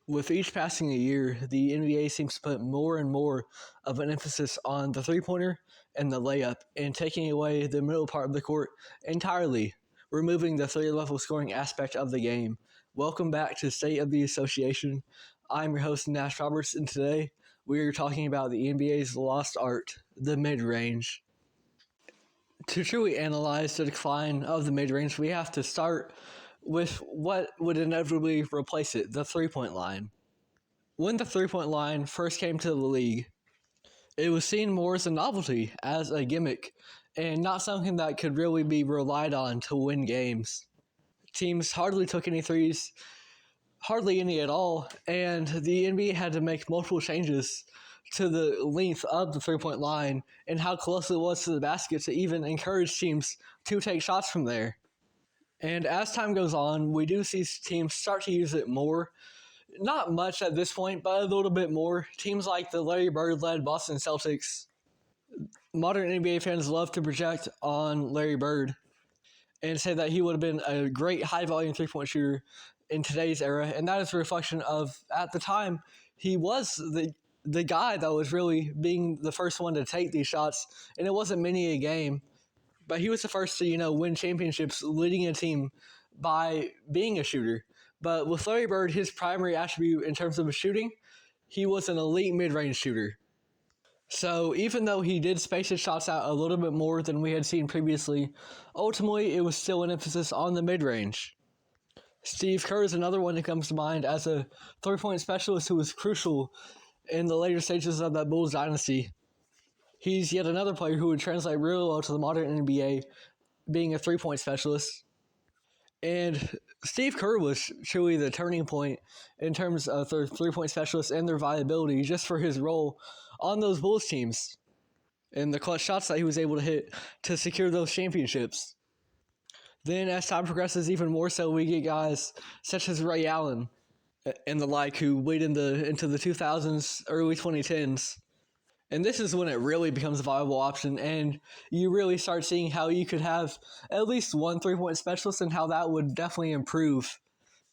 With each passing year, the NBA seems to put more and more of an emphasis on the three-pointer and the layup and taking away the middle part of the court entirely, removing the three-level scoring aspect of the game. Welcome back to State of the Association. I'm your host, Nash Roberts, and today we are talking about the NBA's lost art, the mid-range. To truly analyze the decline of the mid-range, we have to start with what would inevitably replace it, the three-point line. When the three-point line first came to the league, it was seen more as a novelty, as a gimmick, and not something that could really be relied on to win games. Teams hardly took any threes, hardly any at all, and the NBA had to make multiple changes to the length of the three-point line and how close it was to the basket to even encourage teams to take shots from there. And as time goes on, we do see teams start to use it more. Not much at this point, but a little bit more. Teams like the Larry Bird-led Boston Celtics. Modern NBA fans love to project on Larry Bird and say that he would have been a great high-volume three-point shooter in today's era. And that is a reflection of, at the time, he was the guy that was really being the first one to take these shots. And it wasn't many a game. But he was the first to, win championships leading a team by being a shooter. But with Larry Bird, his primary attribute in terms of shooting, he was an elite mid-range shooter. So even though he did space his shots out a little bit more than we had seen previously, ultimately it was still an emphasis on the mid-range. Steve Kerr is another one that comes to mind as a three-point specialist who was crucial in the later stages of that Bulls dynasty. He's yet another player who would translate really well to the modern NBA, being a three-point specialist. And Steve Kerr was truly the turning point in terms of their three-point specialists and their viability just for his role on those Bulls teams and the clutch shots that he was able to hit to secure those championships. Then as time progresses even more so, we get guys such as Ray Allen and the like who lead into the 2000s, early 2010s. And this is when it really becomes a viable option, and you really start seeing how you could have at least one three-point specialist and how that would definitely improve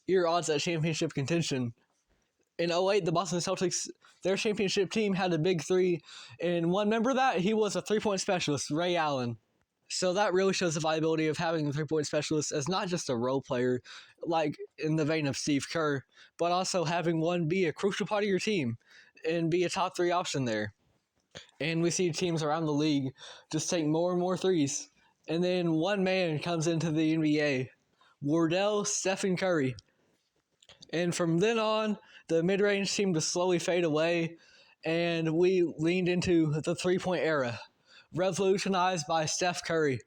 your odds at championship contention. In 2008, the Boston Celtics, their championship team had a big three, and one member of that, he was a three-point specialist, Ray Allen. So that really shows the viability of having a three-point specialist as not just a role player, like in the vein of Steve Kerr, but also having one be a crucial part of your team and be a top three option there. And we see teams around the league just take more and more threes. And then one man comes into the NBA, Wardell Stephen Curry. And from then on, the mid-range seemed to slowly fade away, and we leaned into the three-point era, revolutionized by Steph Curry.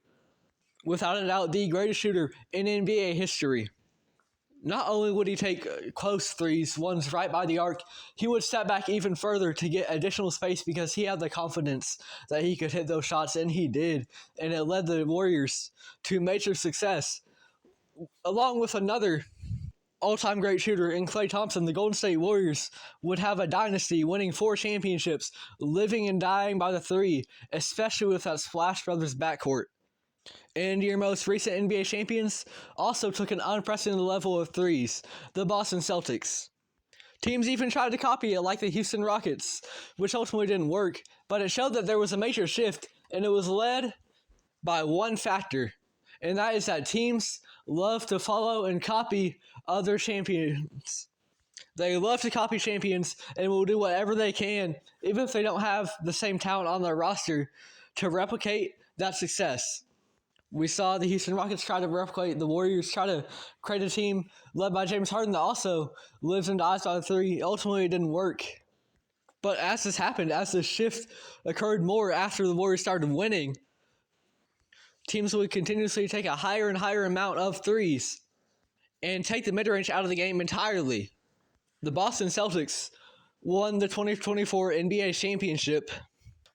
Without a doubt, the greatest shooter in NBA history. Not only would he take close threes, ones right by the arc, he would step back even further to get additional space because he had the confidence that he could hit those shots, and he did. And it led the Warriors to major success. Along with another all-time great shooter in Klay Thompson, the Golden State Warriors would have a dynasty winning 4 championships, living and dying by the three, especially with that Splash Brothers backcourt. And your most recent NBA champions also took an unprecedented level of threes, the Boston Celtics. Teams even tried to copy it like the Houston Rockets, which ultimately didn't work, but it showed that there was a major shift, and it was led by one factor, and that is that teams love to follow and copy other champions. They love to copy champions and will do whatever they can, even if they don't have the same talent on their roster, to replicate that success. We saw the Houston Rockets try to replicate the Warriors, try to create a team led by James Harden that also lives and dies by the three. Ultimately, it didn't work. But as this happened, as the shift occurred more after the Warriors started winning, teams would continuously take a higher and higher amount of threes and take the mid-range out of the game entirely. The Boston Celtics won the 2024 NBA championship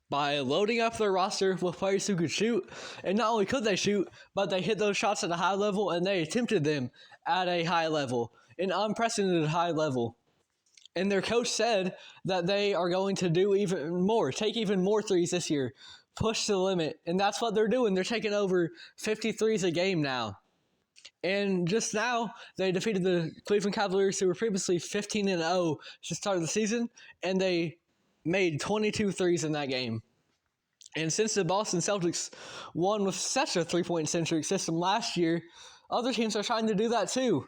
by loading up their roster with players who could shoot. And not only could they shoot, but they hit those shots at a high level, and they attempted them at a high level, an unprecedented high level. And their coach said that they are going to do even more, take even more threes this year, push to the limit. And that's what they're doing. They're taking over 50 threes a game now. And just now, they defeated the Cleveland Cavaliers, who were previously 15-0 to start the season, and they made 22 threes in that game. And since the Boston Celtics won with such a three-point centric system last year, other teams are trying to do that too.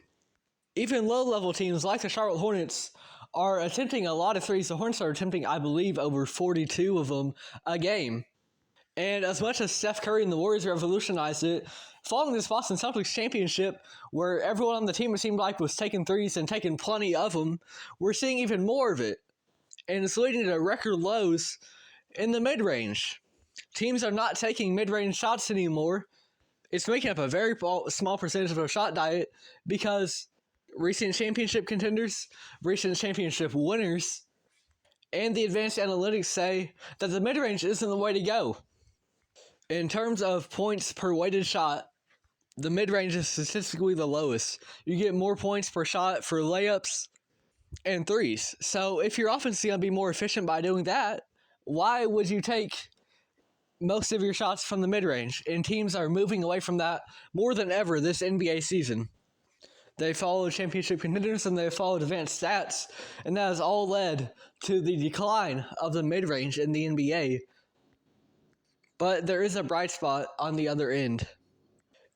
Even low-level teams like the Charlotte Hornets are attempting a lot of threes. The Hornets are attempting, I believe, over 42 of them a game. And as much as Steph Curry and the Warriors revolutionized it, following this Boston Celtics championship, where everyone on the team, it seemed like, was taking threes and taking plenty of them, we're seeing even more of it. And it's leading to record lows in the mid-range. Teams are not taking mid-range shots anymore. It's making up a very small percentage of a shot diet because recent championship contenders, recent championship winners, and the advanced analytics say that the mid-range isn't the way to go. In terms of points per weighted shot, the mid-range is statistically the lowest. You get more points per shot for layups and threes. So if your offense is going to be more efficient by doing that, why would you take most of your shots from the mid-range? And teams are moving away from that more than ever this NBA season. They followed championship contenders and they followed advanced stats, and that has all led to the decline of the mid-range in the NBA. But there is a bright spot on the other end,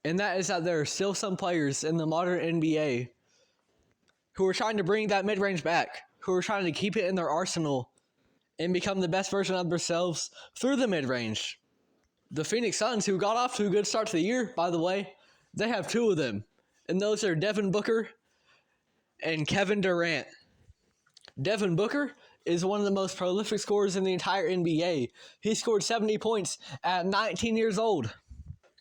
and that is that there are still some players in the modern NBA who are trying to bring that mid-range back, who are trying to keep it in their arsenal and become the best version of themselves through the mid-range. The Phoenix Suns, who got off to a good start to the year, by the way, they have two of them, and those are Devin Booker and Kevin Durant. Devin Booker is one of the most prolific scorers in the entire NBA. He scored 70 points at 19 years old.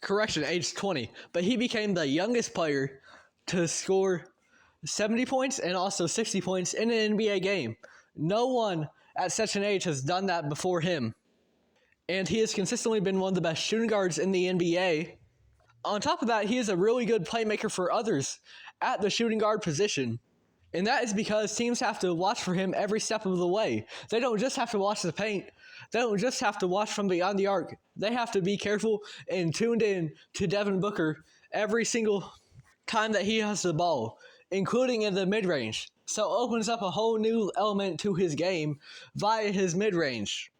Correction, age 20. But he became the youngest player to score 70 points and also 60 points in an NBA game. No one at such an age has done that before him. And he has consistently been one of the best shooting guards in the NBA. On top of that, he is a really good playmaker for others at the shooting guard position. And that is because teams have to watch for him every step of the way. They don't just have to watch the paint. They don't just have to watch from beyond the arc. They have to be careful and tuned in to Devin Booker every single time that he has the ball, including in the mid-range. So it opens up a whole new element to his game via his mid-range.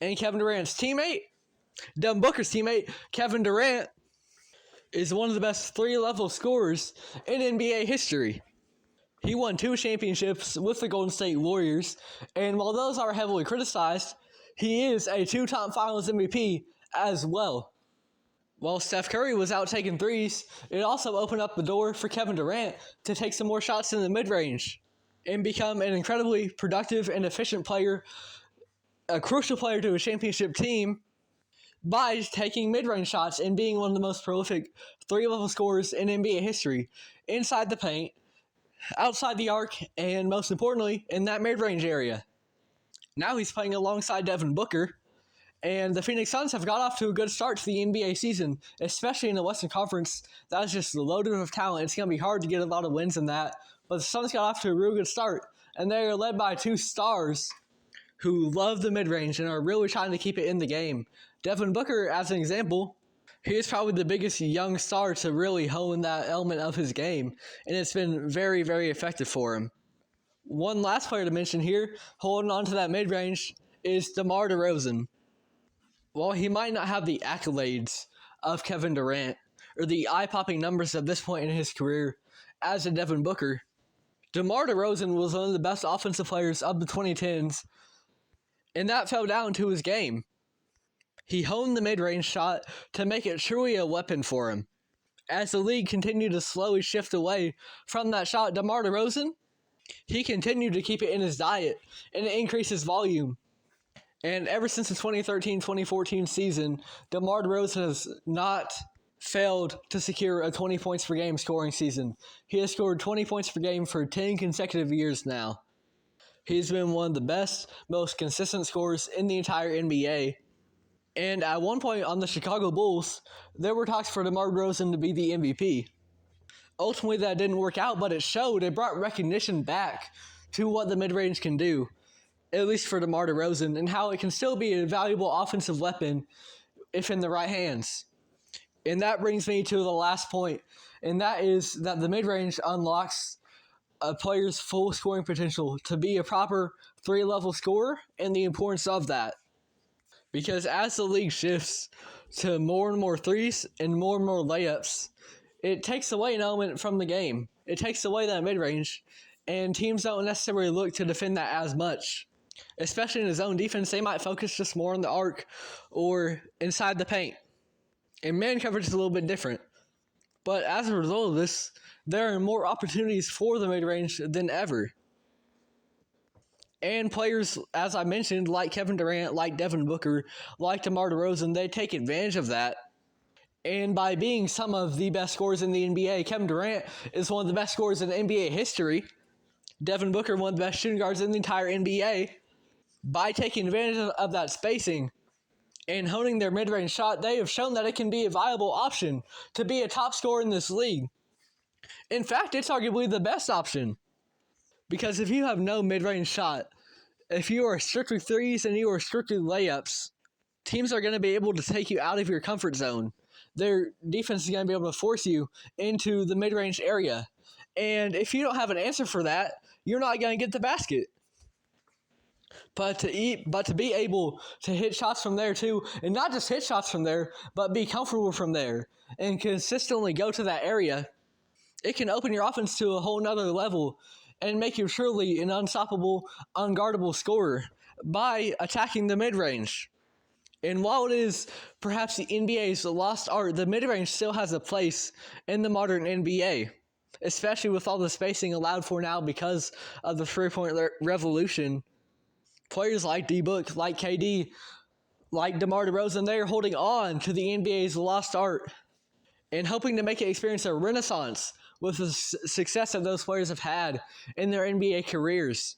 And Kevin Durant's teammate, Devin Booker's teammate, Kevin Durant, is one of the best three-level scorers in NBA history. He won 2 championships with the Golden State Warriors, and while those are heavily criticized, he is a 2-time Finals MVP as well. While Steph Curry was out taking threes, it also opened up the door for Kevin Durant to take some more shots in the mid-range and become an incredibly productive and efficient player, a crucial player to a championship team, by taking mid-range shots and being one of the most prolific three-level scorers in NBA history, inside the paint, outside the arc, and most importantly, in that mid-range area. Now he's playing alongside Devin Booker, and the Phoenix Suns have got off to a good start to the NBA season, especially in the Western Conference. That is just loaded with talent. It's going to be hard to get a lot of wins in that, but the Suns got off to a real good start, and they are led by 2 stars who love the mid-range and are really trying to keep it in the game. Devin Booker, as an example, he is probably the biggest young star to really hone that element of his game, and it's been very, very effective for him. One last player to mention here, holding on to that mid-range, is DeMar Derozan. While he might not have the accolades of Kevin Durant, or the eye-popping numbers at this point in his career as a Devin Booker, DeMar Derozan was one of the best offensive players of the 2010s, and that fell down to his game. He honed the mid-range shot to make it truly a weapon for him. As the league continued to slowly shift away from that shot, DeMar Derozan, he continued to keep it in his diet and increase his volume. And ever since the 2013-2014 season, DeMar Derozan has not failed to secure a 20 points per game scoring season. He has scored 20 points per game for 10 consecutive years now. He's been one of the best, most consistent scorers in the entire NBA. And at one point on the Chicago Bulls, there were talks for DeMar Derozan to be the MVP. Ultimately, that didn't work out, but it brought recognition back to what the mid-range can do, at least for DeMar Derozan, and how it can still be a valuable offensive weapon if in the right hands. And that brings me to the last point, and that is that the mid-range unlocks a player's full scoring potential to be a proper three-level scorer and the importance of that. Because as the league shifts to more and more threes and more layups, it takes away an element from the game. It takes away that mid-range, and teams don't necessarily look to defend that as much. Especially in a zone defense, they might focus just more on the arc or inside the paint. And man coverage is a little bit different. But as a result of this, there are more opportunities for the mid-range than ever. And players, as I mentioned, like Kevin Durant, like Devin Booker, like DeMar Derozan, they take advantage of that. And by being some of the best scorers in the NBA, Kevin Durant is one of the best scorers in NBA history. Devin Booker, one of the best shooting guards in the entire NBA. By taking advantage of that spacing and honing their mid-range shot, they have shown that it can be a viable option to be a top scorer in this league. In fact, it's arguably the best option. Because if you have no mid-range shot, if you are strictly threes and you are strictly layups, teams are going to be able to take you out of your comfort zone. Their defense is going to be able to force you into the mid-range area. And if you don't have an answer for that, you're not going to get the basket. But to be able to hit shots from there too, and not just hit shots from there, but be comfortable from there and consistently go to that area, it can open your offense to a whole nother level and make you truly an unstoppable, unguardable scorer by attacking the mid-range. And while it is perhaps the NBA's lost art, the mid-range still has a place in the modern NBA, especially with all the spacing allowed for now because of the three-point revolution. Players like D-Book, like KD, like DeMar Derozan, they are holding on to the NBA's lost art and hoping to make it experience a renaissance with the success that those players have had in their NBA careers.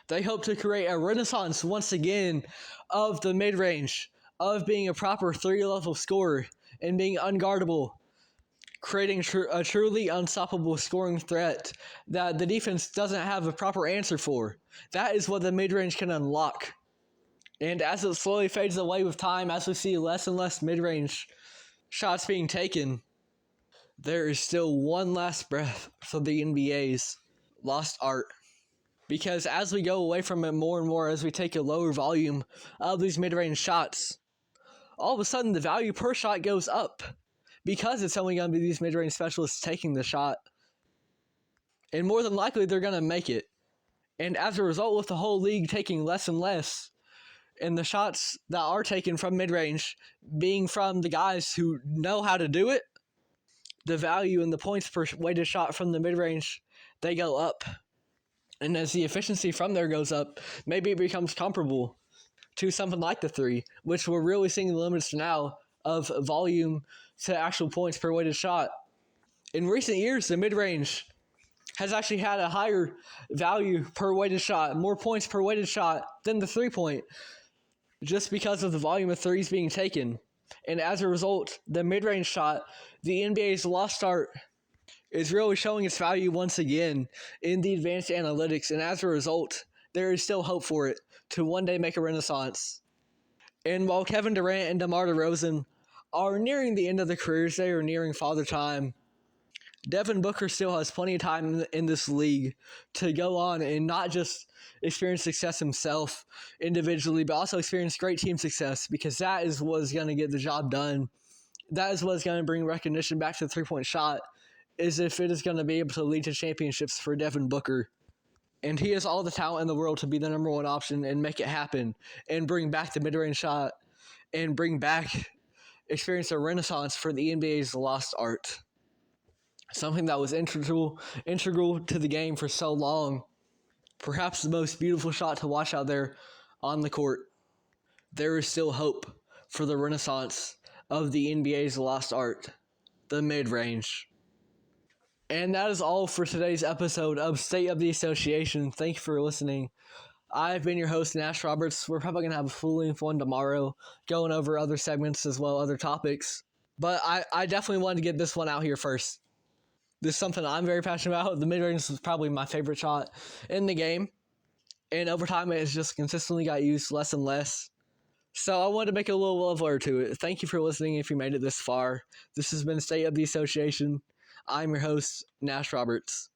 They hope to create a renaissance once again of the mid-range, of being a proper three-level scorer and being unguardable, creating a truly unstoppable scoring threat that the defense doesn't have a proper answer for. That is what the mid-range can unlock. And as it slowly fades away with time, as we see less and less mid-range shots being taken, there is still one last breath for the NBA's lost art. Because as we go away from it more and more, as we take a lower volume of these mid-range shots, all of a sudden the value per shot goes up. Because it's only going to be these mid-range specialists taking the shot. And more than likely, they're going to make it. And as a result, with the whole league taking less and less, and the shots that are taken from mid-range being from the guys who know how to do it, the value and the points per weighted shot from the mid-range, they go up. And as the efficiency from there goes up, maybe it becomes comparable to something like the three, which we're really seeing the limits now of volume to actual points per weighted shot. In recent years, the mid-range has actually had a higher value per weighted shot, more points per weighted shot than the three-point, just because of the volume of threes being taken. And as a result, the mid-range shot, the NBA's lost art, is really showing its value once again in the advanced analytics. And as a result, there is still hope for it to one day make a renaissance. And while Kevin Durant and DeMar Derozan are nearing the end of their careers, they are nearing father time, Devin Booker still has plenty of time in this league to go on and not just experience success himself individually, but also experience great team success, because that is what's going to get the job done. That is what's going to bring recognition back to the three-point shot, is if it is going to be able to lead to championships for Devin Booker. And he has all the talent in the world to be the number one option and make it happen and bring back the mid-range shot and experience a renaissance for the NBA's lost art. Something that was integral to the game for so long. Perhaps the most beautiful shot to watch out there on the court. There is still hope for the renaissance of the NBA's lost art, the mid-range. And that is all for today's episode of State of the Association. Thank you for listening. I've been your host, Nash Roberts. We're probably going to have a full-length one tomorrow, going over other segments as well, other topics. But I definitely wanted to get this one out here first. This is something I'm very passionate about. The mid-range is probably my favorite shot in the game. And over time, it has just consistently got used less and less. So I wanted to make a little love letter to it. Thank you for listening if you made it this far. This has been State of the Association. I'm your host, Nash Roberts.